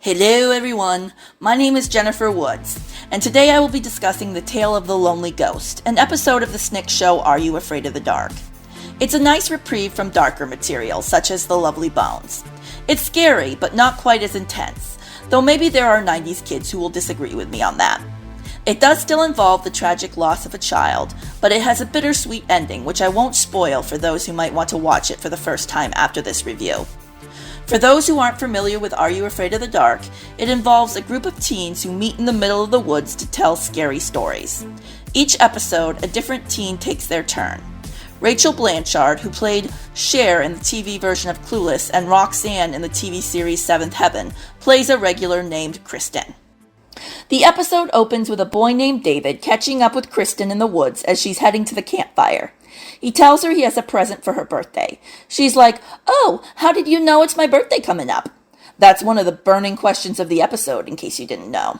Hello everyone, my name is Jennifer Woods, and today I will be discussing The Tale of the Lonely Ghost, an episode of the Snick show Are You Afraid of the Dark? It's a nice reprieve from darker material, such as The Lovely Bones. It's scary, but not quite as intense, though maybe there are 90s kids who will disagree with me on that. It does still involve the tragic loss of a child, but it has a bittersweet ending, which I won't spoil for those who might want to watch it for the first time after this review. For those who aren't familiar with Are You Afraid of the Dark, it involves a group of teens who meet in the middle of the woods to tell scary stories. Each episode, a different teen takes their turn. Rachel Blanchard, who played Cher in the TV version of Clueless, and Roxanne in the TV series Seventh Heaven, plays a regular named Kristen. The episode opens with a boy named David catching up with Kristen in the woods as she's heading to the campfire. He tells her he has a present for her birthday. She's like, "Oh, how did you know it's my birthday coming up?" That's one of the burning questions of the episode, in case you didn't know.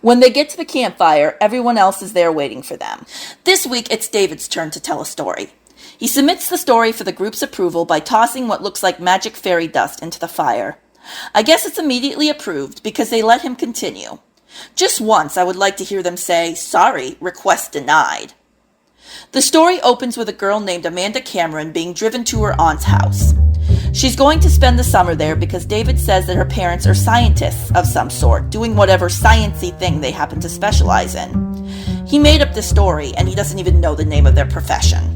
When they get to the campfire, everyone else is there waiting for them. This week, it's David's turn to tell a story. He submits the story for the group's approval by tossing what looks like magic fairy dust into the fire. I guess it's immediately approved because they let him continue. Just once, I would like to hear them say, "Sorry, request denied." The story opens with a girl named Amanda Cameron being driven to her aunt's house. She's going to spend the summer there because David says that her parents are scientists of some sort, doing whatever science-y thing they happen to specialize in. He made up the story, and he doesn't even know the name of their profession.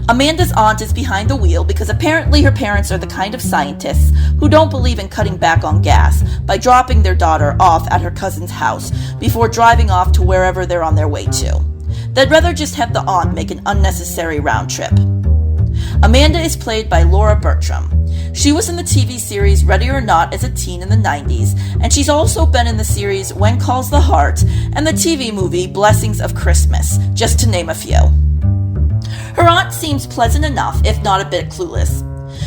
Amanda's aunt is behind the wheel because apparently her parents are the kind of scientists who don't believe in cutting back on gas by dropping their daughter off at her cousin's house before driving off to wherever they're on their way to. They'd rather just have the aunt make an unnecessary round trip. Amanda is played by Laura Bertram. She was in the TV series Ready or Not as a teen in the 90s, and she's also been in the series When Calls the Heart and the TV movie Blessings of Christmas, just to name a few. Her aunt seems pleasant enough, if not a bit clueless.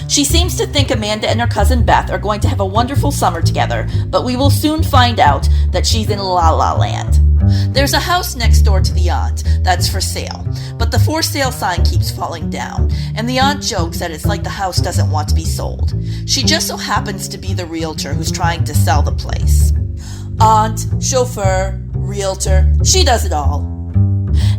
She seems to think Amanda and her cousin Beth are going to have a wonderful summer together, but we will soon find out that she's in La La Land. There's a house next door to the aunt that's for sale, but the for sale sign keeps falling down, and the aunt jokes that it's like the house doesn't want to be sold. She just so happens to be the realtor who's trying to sell the place. Aunt, chauffeur, realtor, she does it all.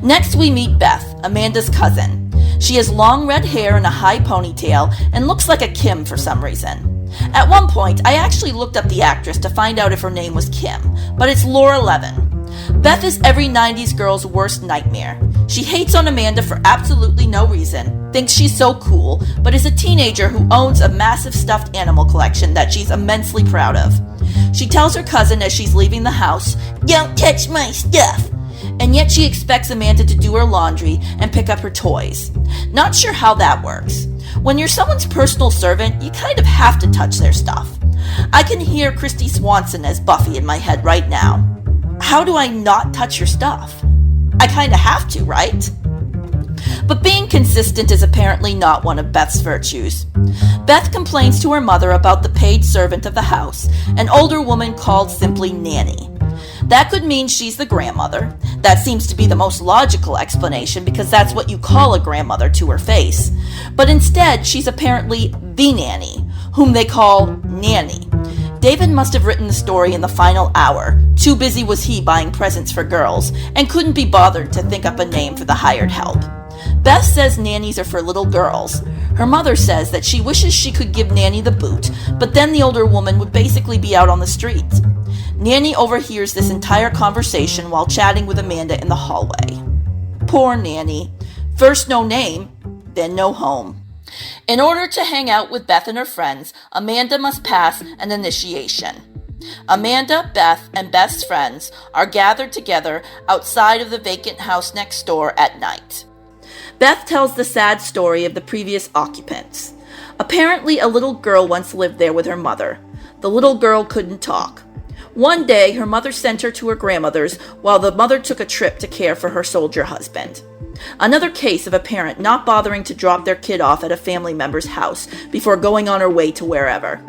Next we meet Beth, Amanda's cousin. She has long red hair and a high ponytail and looks like a Kim for some reason. At one point, I actually looked up the actress to find out if her name was Kim, but it's Laura Levin. Beth is every 90s girl's worst nightmare. She hates on Amanda for absolutely no reason, thinks she's so cool, but is a teenager who owns a massive stuffed animal collection that she's immensely proud of. She tells her cousin as she's leaving the house, "Don't touch my stuff!" And yet she expects Amanda to do her laundry and pick up her toys. Not sure how that works. When you're someone's personal servant, you kind of have to touch their stuff. I can hear Christy Swanson as Buffy in my head right now. How do I not touch your stuff? I kind of have to, right? But being consistent is apparently not one of Beth's virtues. Beth complains to her mother about the paid servant of the house, an older woman called simply Nanny. That could mean she's the grandmother. That seems to be the most logical explanation because that's what you call a grandmother to her face. But instead, she's apparently the nanny, whom they call Nanny. David must have written the story in the final hour. Too busy was he buying presents for girls, and couldn't be bothered to think up a name for the hired help. Beth says nannies are for little girls. Her mother says that she wishes she could give Nanny the boot, but then the older woman would basically be out on the street. Nanny overhears this entire conversation while chatting with Amanda in the hallway. Poor Nanny. First no name, then no home. In order to hang out with Beth and her friends, Amanda must pass an initiation. Amanda, Beth, and Beth's friends are gathered together outside of the vacant house next door at night. Beth tells the sad story of the previous occupants. Apparently, a little girl once lived there with her mother. The little girl couldn't talk. One day, her mother sent her to her grandmother's while the mother took a trip to care for her soldier husband. Another case of a parent not bothering to drop their kid off at a family member's house before going on her way to wherever.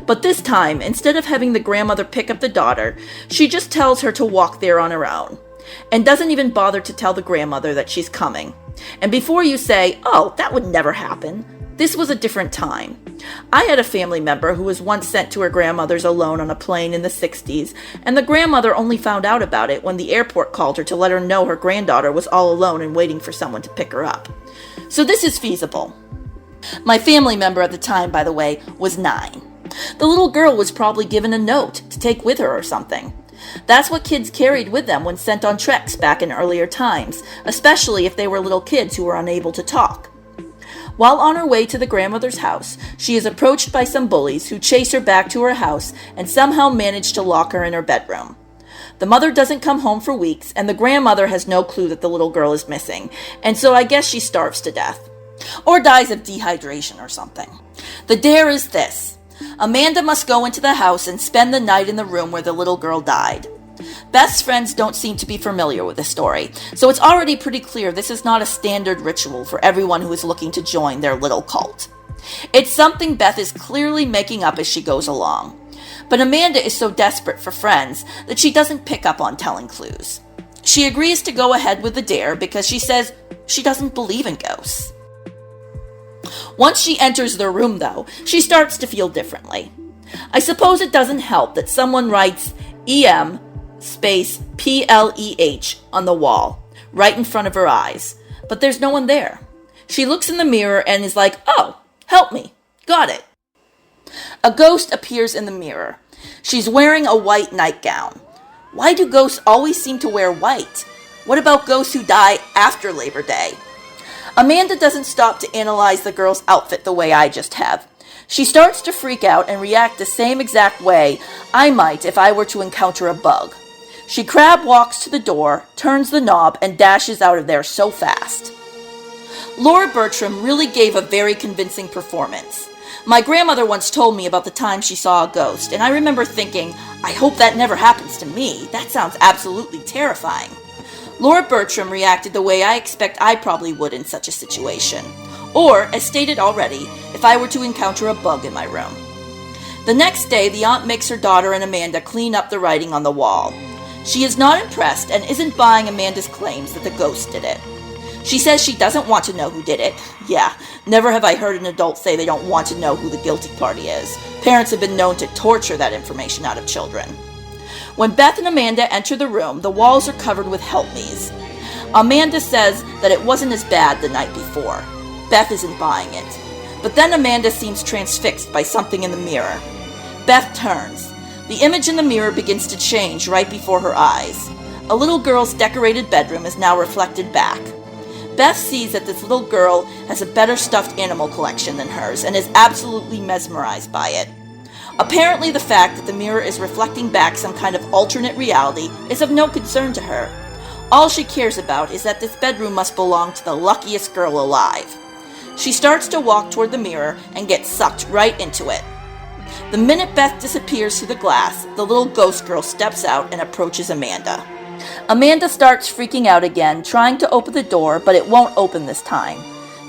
But this time, instead of having the grandmother pick up the daughter, she just tells her to walk there on her own, and doesn't even bother to tell the grandmother that she's coming. And before you say, "Oh, that would never happen," This was a different time. I had a family member who was once sent to her grandmother's alone on a plane in the 60s, and the grandmother only found out about it when the airport called her to let her know her granddaughter was all alone and waiting for someone to pick her up. So this is feasible. My family member at the time, by the way, was 9. The little girl was probably given a note to take with her or something. That's what kids carried with them when sent on treks back in earlier times, especially if they were little kids who were unable to talk. While on her way to the grandmother's house, she is approached by some bullies who chase her back to her house and somehow manage to lock her in her bedroom. The mother doesn't come home for weeks, and the grandmother has no clue that the little girl is missing, and so I guess she starves to death. Or dies of dehydration or something. The dare is this. Amanda must go into the house and spend the night in the room where the little girl died. Beth's friends don't seem to be familiar with the story, so it's already pretty clear this is not a standard ritual for everyone who is looking to join their little cult. It's something Beth is clearly making up as she goes along. But Amanda is so desperate for friends that she doesn't pick up on telling clues. She agrees to go ahead with the dare because she says she doesn't believe in ghosts. Once she enters the room, though, she starts to feel differently. I suppose it doesn't help that someone writes EM space PLEH on the wall, right in front of her eyes, but there's no one there. She looks in the mirror and is like, oh, help me, got it. A ghost appears in the mirror. She's wearing a white nightgown. Why do ghosts always seem to wear white? What about ghosts who die after Labor Day? Amanda doesn't stop to analyze the girl's outfit the way I just have. She starts to freak out and react the same exact way I might if I were to encounter a bug. She crab walks to the door, turns the knob, and dashes out of there so fast. Laura Bertram really gave a very convincing performance. My grandmother once told me about the time she saw a ghost, and I remember thinking, I hope that never happens to me. That sounds absolutely terrifying. Laura Bertram reacted the way I expect I probably would in such a situation. Or, as stated already, if I were to encounter a bug in my room. The next day, the aunt makes her daughter and Amanda clean up the writing on the wall. She is not impressed and isn't buying Amanda's claims that the ghost did it. She says she doesn't want to know who did it. Yeah, never have I heard an adult say they don't want to know who the guilty party is. Parents have been known to torture that information out of children. When Beth and Amanda enter the room, the walls are covered with help-me's. Amanda says that it wasn't as bad the night before. Beth isn't buying it. But then Amanda seems transfixed by something in the mirror. Beth turns. The image in the mirror begins to change right before her eyes. A little girl's decorated bedroom is now reflected back. Beth sees that this little girl has a better stuffed animal collection than hers and is absolutely mesmerized by it. Apparently, the fact that the mirror is reflecting back some kind of alternate reality is of no concern to her. All she cares about is that this bedroom must belong to the luckiest girl alive. She starts to walk toward the mirror and gets sucked right into it. The minute Beth disappears through the glass, the little ghost girl steps out and approaches Amanda. Amanda starts freaking out again, trying to open the door, but it won't open this time.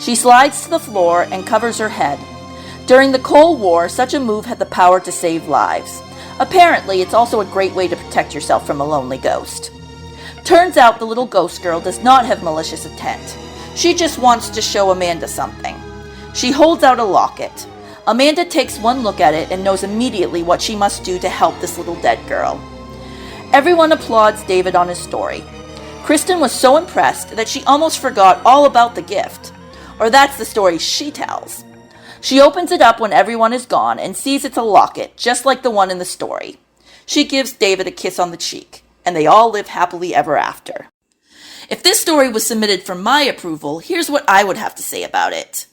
She slides to the floor and covers her head. During the Cold War, such a move had the power to save lives. Apparently, it's also a great way to protect yourself from a lonely ghost. Turns out the little ghost girl does not have malicious intent. She just wants to show Amanda something. She holds out a locket. Amanda takes one look at it and knows immediately what she must do to help this little dead girl. Everyone applauds David on his story. Kristen was so impressed that she almost forgot all about the gift. Or that's the story she tells. She opens it up when everyone is gone and sees it's a locket, just like the one in the story. She gives David a kiss on the cheek, and they all live happily ever after. If this story was submitted for my approval, here's what I would have to say about it.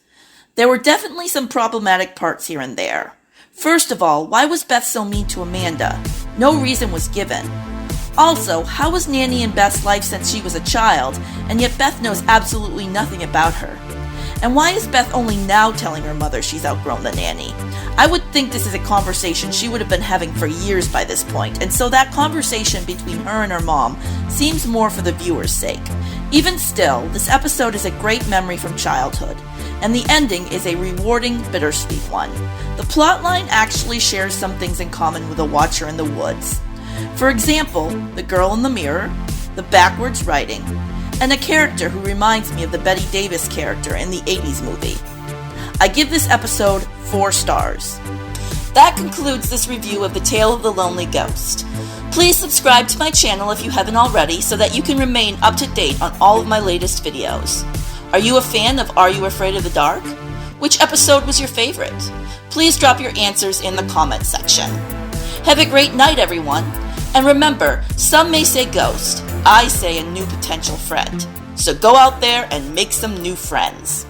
There were definitely some problematic parts here and there. First of all, why was Beth so mean to Amanda? No reason was given. Also, how was Nanny in Beth's life since she was a child, and yet Beth knows absolutely nothing about her? And why is Beth only now telling her mother she's outgrown the nanny? I would think this is a conversation she would have been having for years by this point, and so that conversation between her and her mom seems more for the viewer's sake. Even still, this episode is a great memory from childhood, and the ending is a rewarding, bittersweet one. The plotline actually shares some things in common with A Watcher in the Woods. For example, the girl in the mirror, the backwards writing, and a character who reminds me of the Bette Davis character in the 80s movie. I give this episode 4 stars. That concludes this review of The Tale of the Lonely Ghost. Please subscribe to my channel if you haven't already so that you can remain up to date on all of my latest videos. Are you a fan of Are You Afraid of the Dark? Which episode was your favorite? Please drop your answers in the comment section. Have a great night, everyone. And remember, some may say ghost, I say a new potential friend. So go out there and make some new friends.